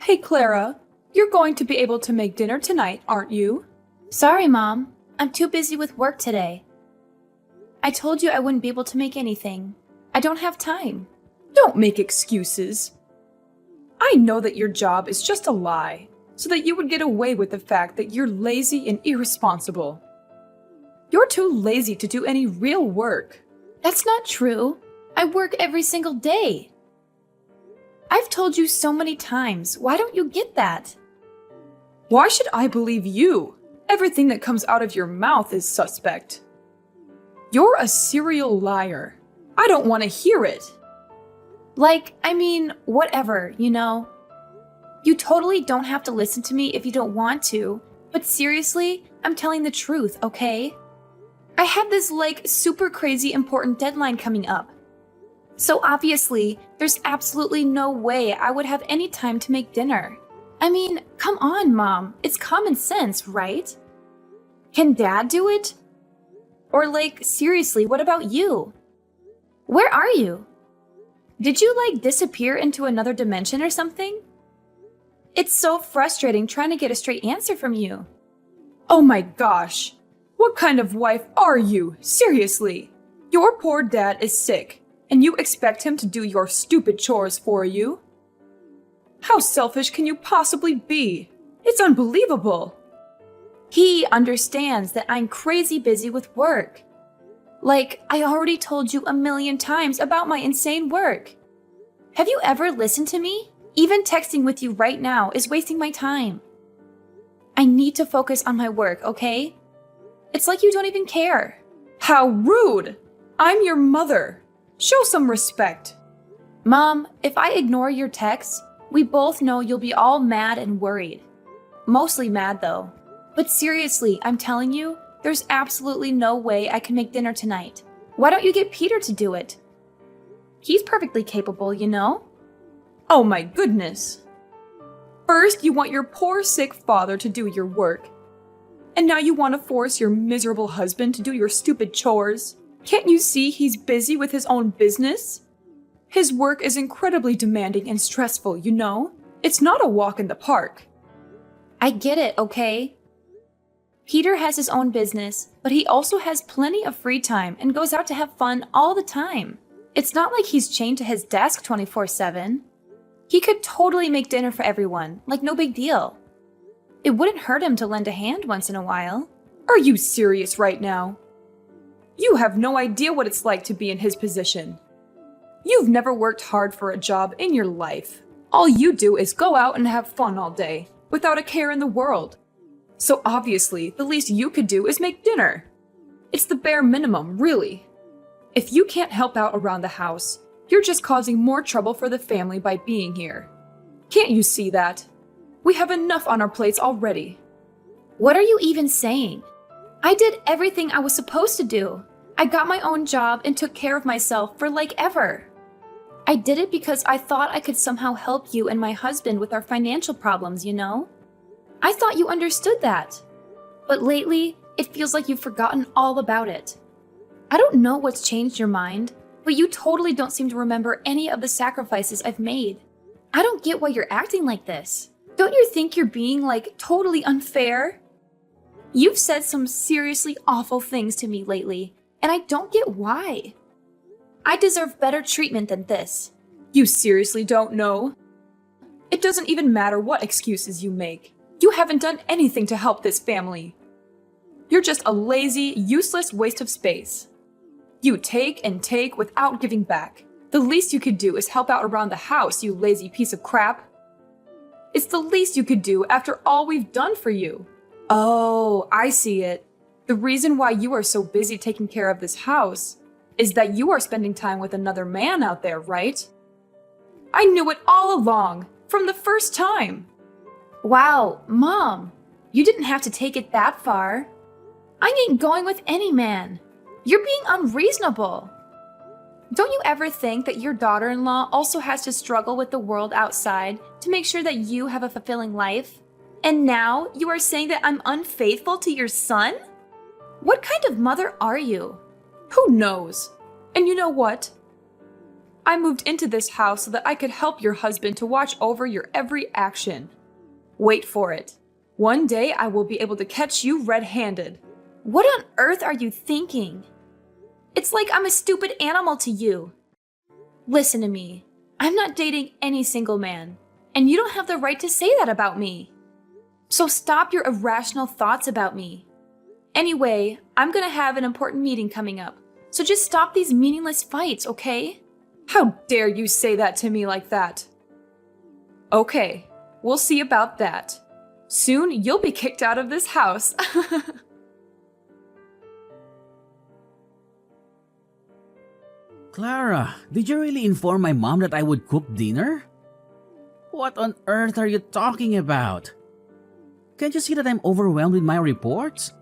Hey Clara, you're going to be able to make dinner tonight, aren't you? Sorry, Mom. I'm too busy with work today. I told you I wouldn't be able to make anything. I don't have time. Don't make excuses. I know that your job is just a lie, so that you would get away with the fact that you're lazy and irresponsible. You're too lazy to do any real work. That's not true. I work every single day. I've told you so many times. Why don't you get that? Why should I believe you? Everything that comes out of your mouth is suspect. You're a serial liar. I don't want to hear it. Whatever, you know? You totally don't have to listen to me if you don't want to, but seriously, I'm telling the truth, okay? I have this, super crazy important deadline coming up. So obviously, there's absolutely no way I would have any time to make dinner. Come on, Mom. It's common sense, right? Can Dad do it? Or seriously, what about you? Where are you? Did you, disappear into another dimension or something? It's so frustrating trying to get a straight answer from you. Oh my gosh. What kind of wife are you? Seriously. Your poor dad is sick, and you expect him to do your stupid chores for you? How selfish can you possibly be? It's unbelievable. He understands that I'm crazy busy with work. I already told you a million times about my insane work. Have you ever listened to me? Even texting with you right now is wasting my time. I need to focus on my work, okay? It's like you don't even care. How rude! I'm your mother. Show some respect. Mom, if I ignore your texts, we both know you'll be all mad and worried. Mostly mad, though. But seriously, I'm telling you, there's absolutely no way I can make dinner tonight. Why don't you get Peter to do it? He's perfectly capable, you know? Oh my goodness. First, you want your poor sick father to do your work. And now you want to force your miserable husband to do your stupid chores. Can't you see he's busy with his own business? His work is incredibly demanding and stressful, you know? It's not a walk in the park. I get it, okay? Peter has his own business, but he also has plenty of free time and goes out to have fun all the time. It's not like he's chained to his desk 24/7. He could totally make dinner for everyone, no big deal. It wouldn't hurt him to lend a hand once in a while. Are you serious right now? You have no idea what it's like to be in his position. You've never worked hard for a job in your life. All you do is go out and have fun all day, without a care in the world. So obviously, the least you could do is make dinner. It's the bare minimum, really. If you can't help out around the house, you're just causing more trouble for the family by being here. Can't you see that? We have enough on our plates already. What are you even saying? I did everything I was supposed to do. I got my own job and took care of myself for ever. I did it because I thought I could somehow help you and my husband with our financial problems, you know? I thought you understood that. But lately, it feels like you've forgotten all about it. I don't know what's changed your mind, but you totally don't seem to remember any of the sacrifices I've made. I don't get why you're acting like this. Don't you think you're being, totally unfair? You've said some seriously awful things to me lately, and I don't get why. I deserve better treatment than this. You seriously don't know? It doesn't even matter what excuses you make. You haven't done anything to help this family. You're just a lazy, useless waste of space. You take and take without giving back. The least you could do is help out around the house, you lazy piece of crap. It's the least you could do after all we've done for you. Oh, I see it. The reason why you are so busy taking care of this house is that you are spending time with another man out there, right? I knew it all along, from the first time. Wow, Mom, you didn't have to take it that far. I ain't going with any man. You're being unreasonable. Don't you ever think that your daughter-in-law also has to struggle with the world outside to make sure that you have a fulfilling life? And now you are saying that I'm unfaithful to your son? What kind of mother are you? Who knows? And you know what? I moved into this house so that I could help your husband to watch over your every action. Wait for it. One day I will be able to catch you red-handed. What on earth are you thinking? It's like I'm a stupid animal to you. Listen to me. I'm not dating any single man, and you don't have the right to say that about me. So stop your irrational thoughts about me. Anyway, I'm gonna have an important meeting coming up, so just stop these meaningless fights, okay? How dare you say that to me like that? Okay, we'll see about that. Soon you'll be kicked out of this house. Clara, did you really inform my mom that I would cook dinner? What on earth are you talking about? Can't you see that I'm overwhelmed with my reports?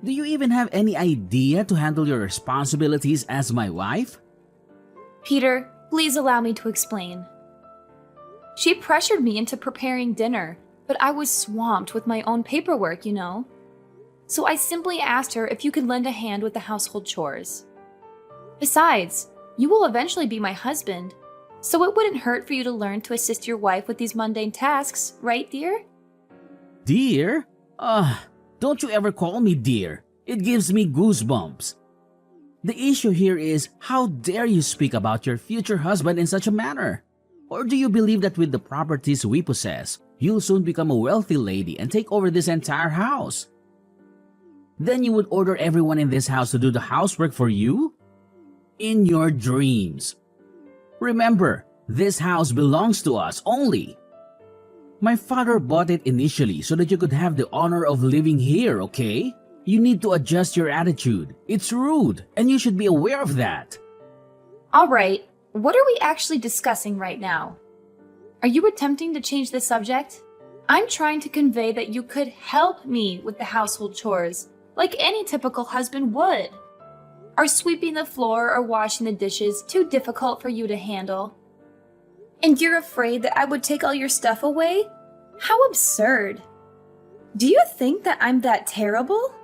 Do you even have any idea to handle your responsibilities as my wife? Peter, please allow me to explain. She pressured me into preparing dinner, but I was swamped with my own paperwork, you know. So I simply asked her if you could lend a hand with the household chores. Besides, you will eventually be my husband, so it wouldn't hurt for you to learn to assist your wife with these mundane tasks, right, dear? Dear? Don't you ever call me dear. It gives me goosebumps. The issue here is, how dare you speak about your future husband in such a manner? Or do you believe that with the properties we possess, you'll soon become a wealthy lady and take over this entire house? Then you would order everyone in this house to do the housework for you? In your dreams. Remember, this house belongs to us only. My father bought it initially so that you could have the honor of living here, okay? You need to adjust your attitude. It's rude, and you should be aware of that. All right, what are we actually discussing right now? Are you attempting to change the subject? I'm trying to convey that you could help me with the household chores, like any typical husband would. Are sweeping the floor or washing the dishes too difficult for you to handle? And you're afraid that I would take all your stuff away? How absurd. Do you think that I'm that terrible?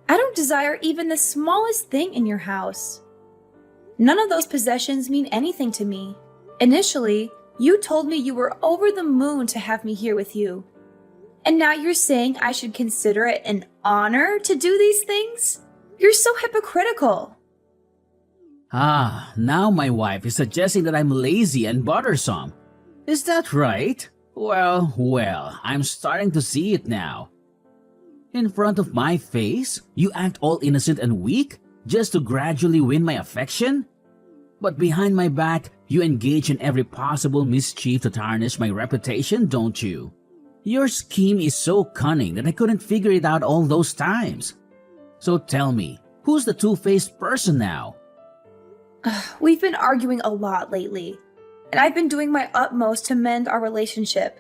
I don't desire even the smallest thing in your house. None of those possessions mean anything to me. Initially, you told me you were over the moon to have me here with you. And now you're saying I should consider it an honor to do these things? You're so hypocritical. Now my wife is suggesting that I'm lazy and bothersome. Is that right? Well, I'm starting to see it now. In front of my face, you act all innocent and weak just to gradually win my affection? But behind my back, you engage in every possible mischief to tarnish my reputation, don't you? Your scheme is so cunning that I couldn't figure it out all those times. So tell me, who's the two-faced person now? We've been arguing a lot lately, and I've been doing my utmost to mend our relationship.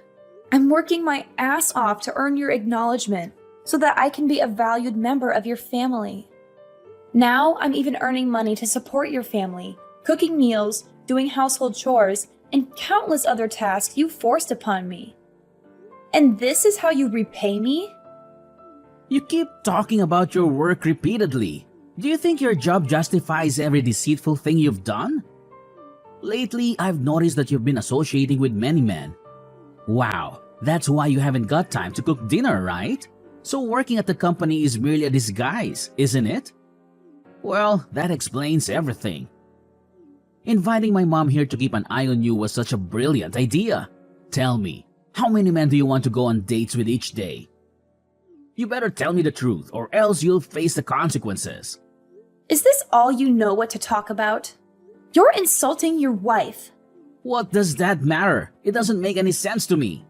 I'm working my ass off to earn your acknowledgement so that I can be a valued member of your family. Now I'm even earning money to support your family, cooking meals, doing household chores, and countless other tasks you forced upon me. And this is how you repay me? You keep talking about your work repeatedly. Do you think your job justifies every deceitful thing you've done? Lately, I've noticed that you've been associating with many men. Wow, that's why you haven't got time to cook dinner, right? So working at the company is merely a disguise, isn't it? Well, that explains everything. Inviting my mom here to keep an eye on you was such a brilliant idea. Tell me, how many men do you want to go on dates with each day? You better tell me the truth, or else you'll face the consequences. Is this all you know what to talk about? You're insulting your wife. What does that matter? It doesn't make any sense to me.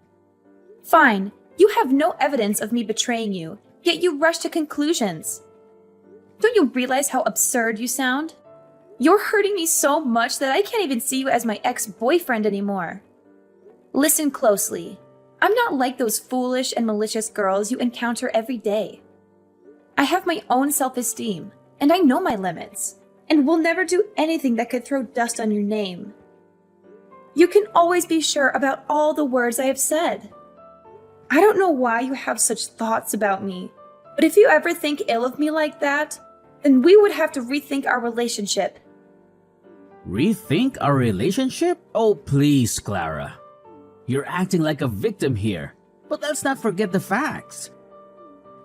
Fine, you have no evidence of me betraying you, yet you rush to conclusions. Don't you realize how absurd you sound? You're hurting me so much that I can't even see you as my ex-boyfriend anymore. Listen closely. I'm not like those foolish and malicious girls you encounter every day. I have my own self-esteem, and I know my limits, and will never do anything that could throw dust on your name. You can always be sure about all the words I have said. I don't know why you have such thoughts about me, but if you ever think ill of me like that, then we would have to rethink our relationship. Rethink our relationship? Oh, please, Clara. You're acting like a victim here. But let's not forget the facts.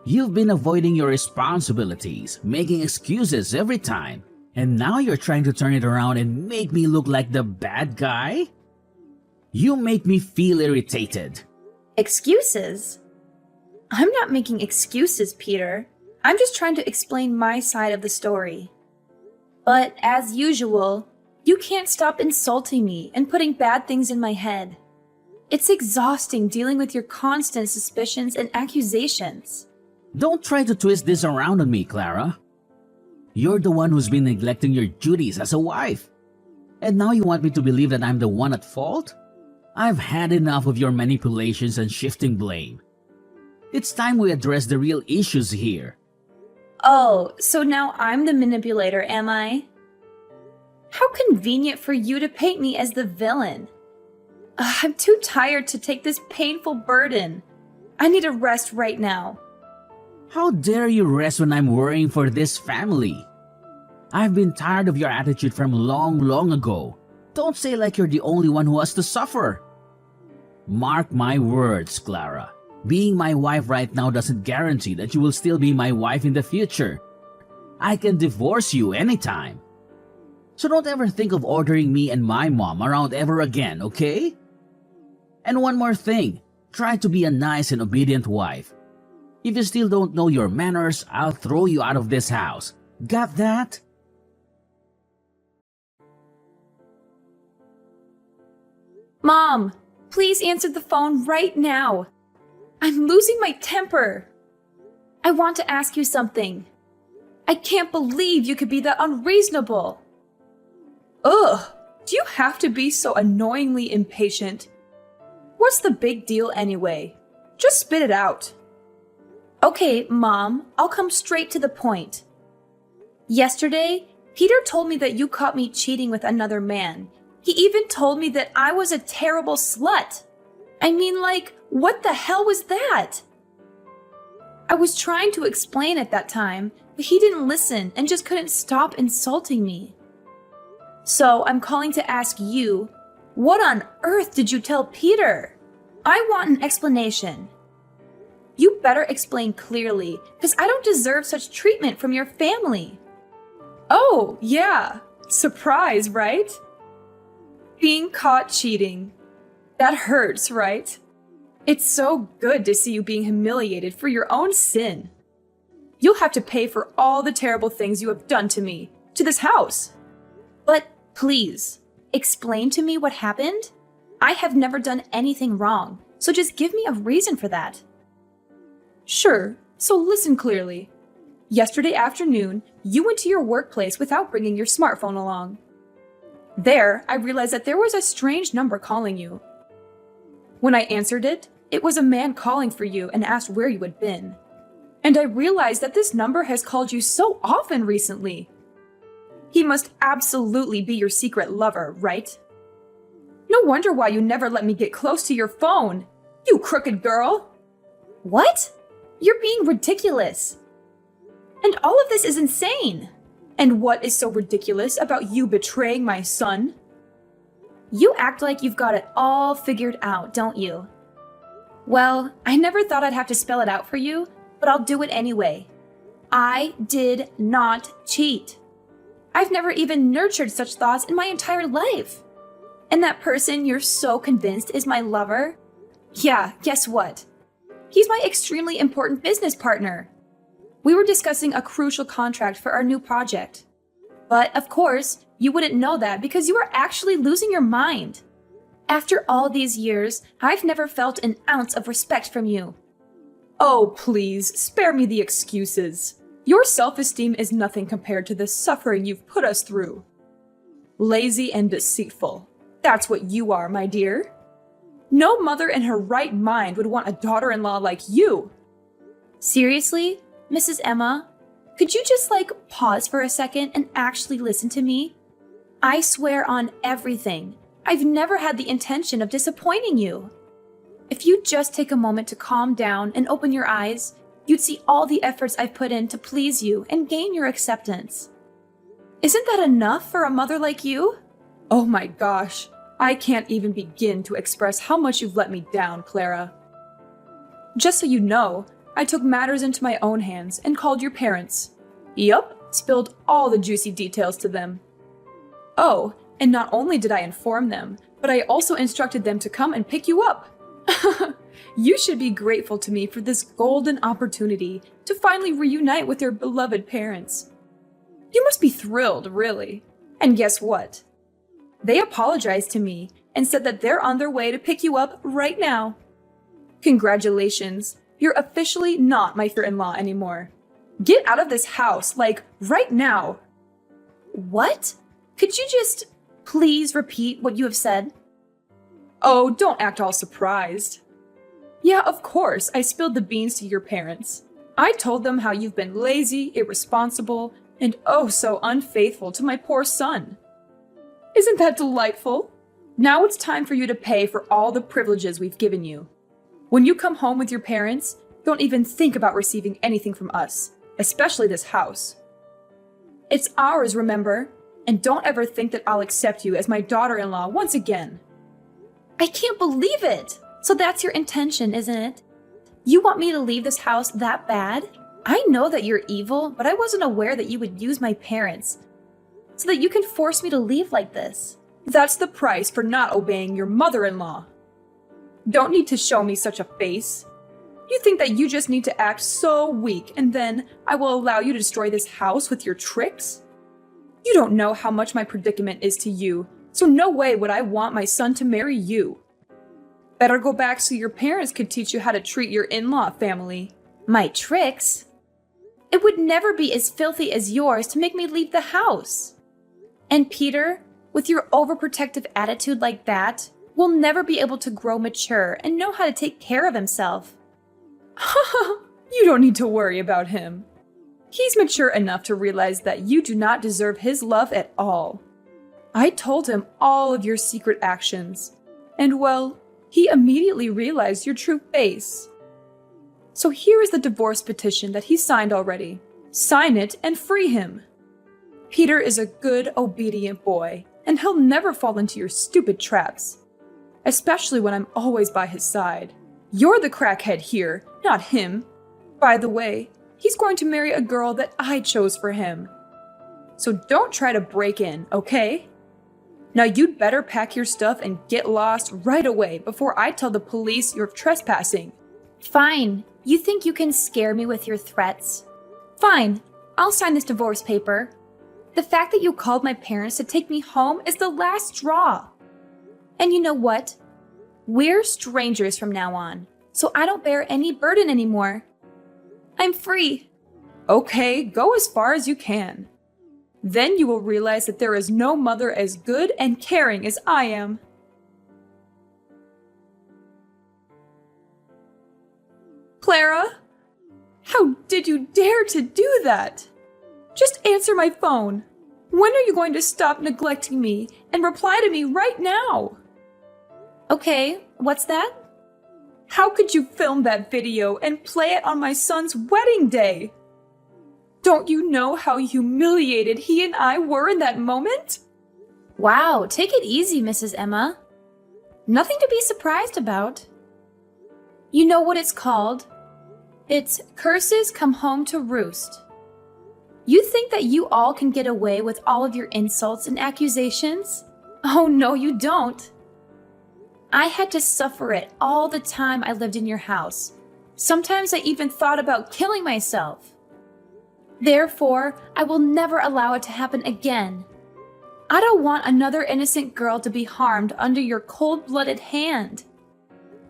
You've been avoiding your responsibilities, making excuses every time. And now you're trying to turn it around and make me look like the bad guy? You make me feel irritated. Excuses? I'm not making excuses, Peter. I'm just trying to explain my side of the story. But as usual, you can't stop insulting me and putting bad things in my head. It's exhausting dealing with your constant suspicions and accusations. Don't try to twist this around on me, Clara. You're the one who's been neglecting your duties as a wife. And now you want me to believe that I'm the one at fault? I've had enough of your manipulations and shifting blame. It's time we address the real issues here. Oh, so now I'm the manipulator, am I? How convenient for you to paint me as the villain. I'm too tired to take this painful burden. I need a rest right now. How dare you rest when I'm worrying for this family? I've been tired of your attitude from long ago. Don't say like you're the only one who has to suffer. Mark my words, Clara. Being my wife right now doesn't guarantee that you will still be my wife in the future. I can divorce you anytime. So don't ever think of ordering me and my mom around ever again, okay? And one more thing, try to be a nice and obedient wife. If you still don't know your manners, I'll throw you out of this house. Got that? Mom, please answer the phone right now. I'm losing my temper. I want to ask you something. I can't believe you could be that unreasonable. Ugh, do you have to be so annoyingly impatient? What's the big deal anyway? Just spit it out. Okay, Mom, I'll come straight to the point. Yesterday, Peter told me that you caught me cheating with another man. He even told me that I was a terrible slut. I mean, like, what the hell was that? I was trying to explain at that time, but he didn't listen and just couldn't stop insulting me. So I'm calling to ask you, what on earth did you tell Peter? I want an explanation. You better explain clearly, because I don't deserve such treatment from your family. Oh, yeah. Surprise, right? Being caught cheating. That hurts, right? It's so good to see you being humiliated for your own sin. You'll have to pay for all the terrible things you have done to me, to this house. But please, explain to me what happened. I have never done anything wrong, so just give me a reason for that. Sure, so listen clearly. Yesterday afternoon, you went to your workplace without bringing your smartphone along. There, I realized that there was a strange number calling you. When I answered it, it was a man calling for you and asked where you had been. And I realized that this number has called you so often recently. He must absolutely be your secret lover, right? No wonder why you never let me get close to your phone, you crooked girl! What? You're being ridiculous. And all of this is insane. And what is so ridiculous about you betraying my son? You act like you've got it all figured out, don't you? Well, I never thought I'd have to spell it out for you, but I'll do it anyway. I did not cheat. I've never even nurtured such thoughts in my entire life. And that person you're so convinced is my lover? Yeah, guess what? He's my extremely important business partner. We were discussing a crucial contract for our new project. But of course, you wouldn't know that because you are actually losing your mind. After all these years, I've never felt an ounce of respect from you. Oh, please, spare me the excuses. Your self-esteem is nothing compared to the suffering you've put us through. Lazy and deceitful. That's what you are, my dear. No mother in her right mind would want a daughter-in-law like you. Seriously, Mrs. Emma? Could you just, pause for a second and actually listen to me? I swear on everything, I've never had the intention of disappointing you. If you just take a moment to calm down and open your eyes, you'd see all the efforts I've put in to please you and gain your acceptance. Isn't that enough for a mother like you? Oh my gosh, I can't even begin to express how much you've let me down, Clara. Just so you know, I took matters into my own hands and called your parents. Yup, spilled all the juicy details to them. Oh, and not only did I inform them, but I also instructed them to come and pick you up. You should be grateful to me for this golden opportunity to finally reunite with your beloved parents. You must be thrilled, really. And guess what? They apologized to me and said that they're on their way to pick you up right now. Congratulations, you're officially not my father-in-law anymore. Get out of this house, like, right now. What? Could you just please repeat what you have said? Oh, don't act all surprised. Yeah, of course, I spilled the beans to your parents. I told them how you've been lazy, irresponsible, and oh so unfaithful to my poor son. Isn't that delightful? Now it's time for you to pay for all the privileges we've given you. When you come home with your parents, don't even think about receiving anything from us, especially this house. It's ours, remember? And don't ever think that I'll accept you as my daughter-in-law once again. I can't believe it! So that's your intention, isn't it? You want me to leave this house that bad? I know that you're evil, but I wasn't aware that you would use my parents so that you can force me to leave like this. That's the price for not obeying your mother-in-law. Don't need to show me such a face. You think that you just need to act so weak and then I will allow you to destroy this house with your tricks? You don't know how much my predicament is to you, so no way would I want my son to marry you. Better go back so your parents could teach you how to treat your in-law family. My tricks? It would never be as filthy as yours to make me leave the house. And Peter, with your overprotective attitude like that, will never be able to grow mature and know how to take care of himself. You don't need to worry about him. He's mature enough to realize that you do not deserve his love at all. I told him all of your secret actions, and well, he immediately realized your true face. So here is the divorce petition that he signed already. Sign it and free him. Peter is a good, obedient boy, and he'll never fall into your stupid traps. Especially when I'm always by his side. You're the crackhead here, not him. By the way, he's going to marry a girl that I chose for him. So don't try to break in, okay? Now you'd better pack your stuff and get lost right away before I tell the police you're trespassing. Fine. You think you can scare me with your threats? Fine. I'll sign this divorce paper. The fact that you called my parents to take me home is the last straw. And you know what? We're strangers from now on, so I don't bear any burden anymore. I'm free. Okay, go as far as you can. Then you will realize that there is no mother as good and caring as I am. Clara? How did you dare to do that? Just answer my phone. When are you going to stop neglecting me and reply to me right now? Okay, what's that? How could you film that video and play it on my son's wedding day? Don't you know how humiliated he and I were in that moment? Wow, take it easy, Mrs. Emma. Nothing to be surprised about. You know what it's called? It's curses come home to roost. You think that you all can get away with all of your insults and accusations? Oh no, you don't. I had to suffer it all the time I lived in your house. Sometimes I even thought about killing myself. Therefore, I will never allow it to happen again. I don't want another innocent girl to be harmed under your cold-blooded hand.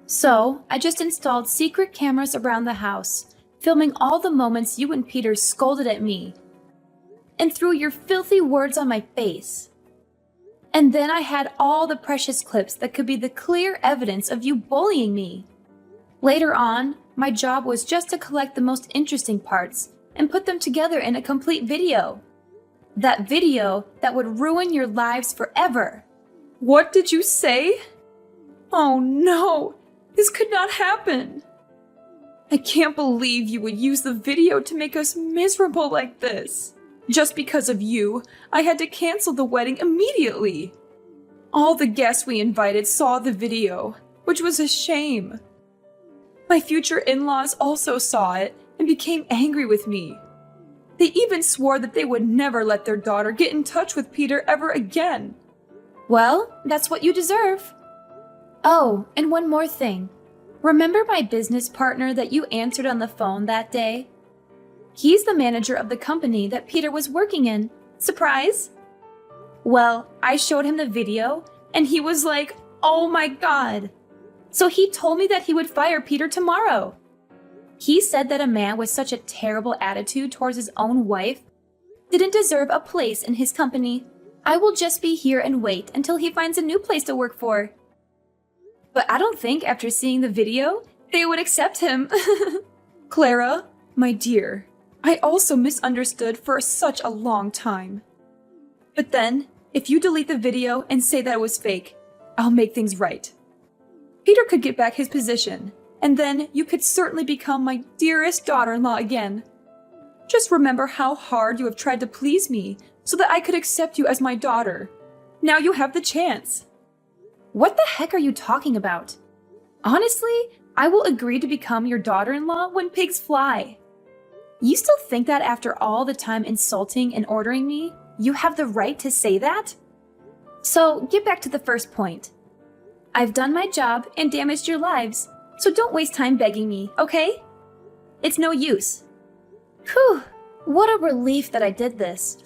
So, I just installed secret cameras around the house, filming all the moments you and Peter scolded at me and threw your filthy words on my face. And then I had all the precious clips that could be the clear evidence of you bullying me. Later on, my job was just to collect the most interesting parts and put them together in a complete video. That video that would ruin your lives forever. What did you say? Oh no, this could not happen. I can't believe you would use the video to make us miserable like this. Just because of you, I had to cancel the wedding immediately. All the guests we invited saw the video, which was a shame. My future in-laws also saw it and became angry with me. They even swore that they would never let their daughter get in touch with Peter ever again. Well, that's what you deserve. Oh, and one more thing. Remember my business partner that you answered on the phone that day? He's the manager of the company that Peter was working in. Surprise? Well, I showed him the video, and he was like, "Oh my God." So he told me that he would fire Peter tomorrow. He said that a man with such a terrible attitude towards his own wife didn't deserve a place in his company. I will just be here and wait until he finds a new place to work for. But I don't think after seeing the video, they would accept him. Clara, my dear, I also misunderstood for such a long time. But then, if you delete the video and say that it was fake, I'll make things right. Peter could get back his position, and then you could certainly become my dearest daughter-in-law again. Just remember how hard you have tried to please me so that I could accept you as my daughter. Now you have the chance. What the heck are you talking about? Honestly, I will agree to become your daughter-in-law when pigs fly. You still think that after all the time insulting and ordering me, you have the right to say that? So get back to the first point. I've done my job and damaged your lives, so don't waste time begging me, okay? It's no use. Whew, what a relief that I did this.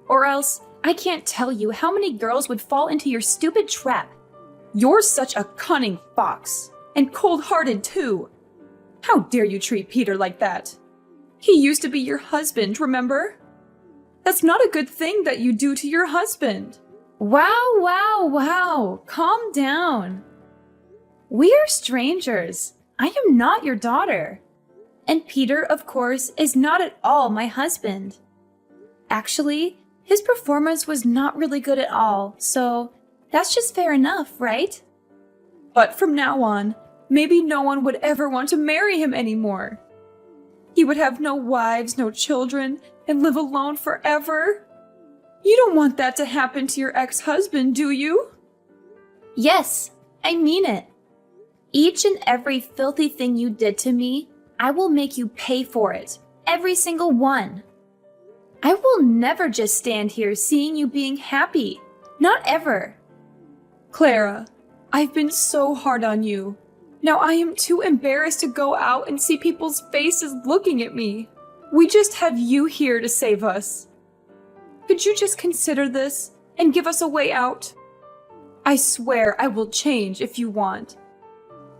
Or else, I can't tell you how many girls would fall into your stupid trap. You're such a cunning fox, and cold-hearted too. How dare you treat Peter like that? He used to be your husband, remember? That's not a good thing that you do to your husband. Wow. Calm down. We are strangers. I am not your daughter. And Peter, of course, is not at all my husband. Actually, his performance was not really good at all, so that's just fair enough, right? But from now on, maybe no one would ever want to marry him anymore. He would have no wives, no children, and live alone forever. You don't want that to happen to your ex-husband, do you? Yes, I mean it. Each and every filthy thing you did to me, I will make you pay for it. Every single one. I will never just stand here seeing you being happy. Not ever. Clara, I've been so hard on you. Now I am too embarrassed to go out and see people's faces looking at me. We just have you here to save us. Could you just consider this and give us a way out? I swear I will change if you want.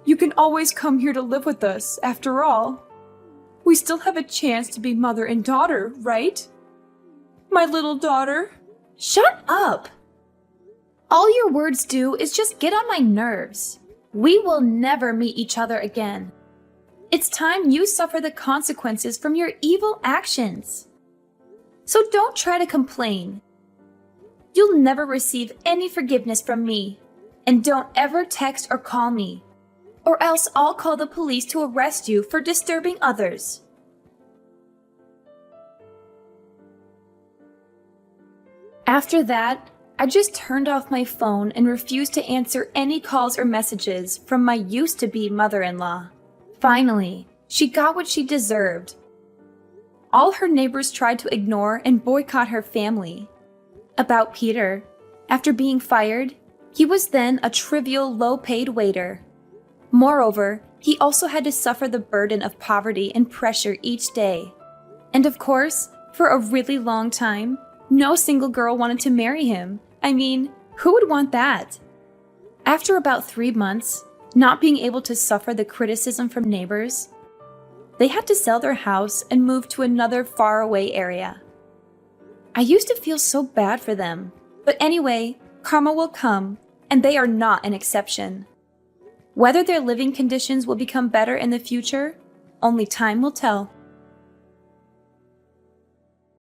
You can always come here to live with us, after all. We still have a chance to be mother and daughter, right? My little daughter. Shut up! All your words do is just get on my nerves. We will never meet each other again. It's time you suffer the consequences from your evil actions. So don't try to complain. You'll never receive any forgiveness from me. And don't ever text or call me. Or else I'll call the police to arrest you for disturbing others. After that, I just turned off my phone and refused to answer any calls or messages from my used-to-be mother-in-law. Finally, she got what she deserved. All her neighbors tried to ignore and boycott her family. About Peter, after being fired, he was then a trivial, low-paid waiter. Moreover, he also had to suffer the burden of poverty and pressure each day. And of course, for a really long time, no single girl wanted to marry him. I mean, who would want that? After about 3 months, not being able to suffer the criticism from neighbors, they had to sell their house and move to another faraway area. I used to feel so bad for them, but anyway, karma will come, and they are not an exception. Whether their living conditions will become better in the future, only time will tell.